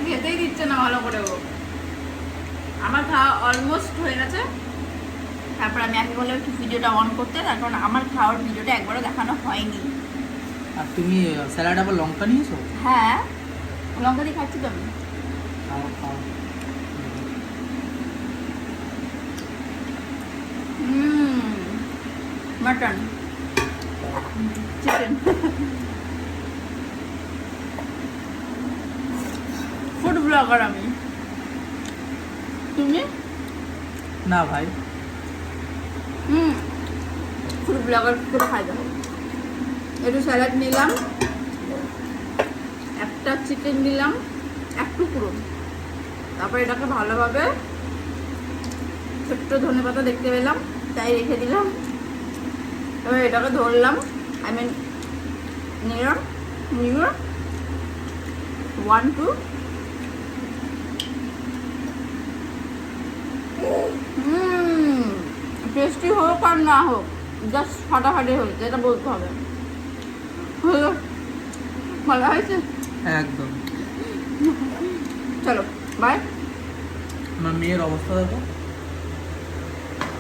খেতেই দিচ্ছে না ভালো করে ও। আমার খাওয়া অলমোস্ট হয়ে গেছে। তারপর আমি আগে বললাম একটু ভিডিওটা অন করতে, তার কারণ আমার খাওয়ার ভিডিওটা একবারও দেখানো হয়নি। আর তুমি স্যালাড আবার লঙ্কা নিয়েছো? হ্যাঁ, লঙ্কা দিয়ে খাচ্ছি তো আমি। খাও খাও। মাটন, চিকেন, ফুড ব্লগার আমি। তুমি? না ভাই, ফুড ব্লগার করে খাই যাবো। একটু স্যালাড নিলাম, একটা চিকেন নিলাম, এক টুকরো। তারপর এটাকে ভালোভাবে ছোট্ট ধনেপাতা দেখতে পেলাম, তাই রেখে দিলাম। এবার এটাকে ধরলাম, নিলাম, নিয়ে 1 2 টেস্টি হোক আর না হোক, জাস্ট ফাটাফাটি হয়েছে, এটা বলতে হবে। ভালো হয়েছে একদম। চলো বাই। আমার মেয়ের অবস্থা দেখো।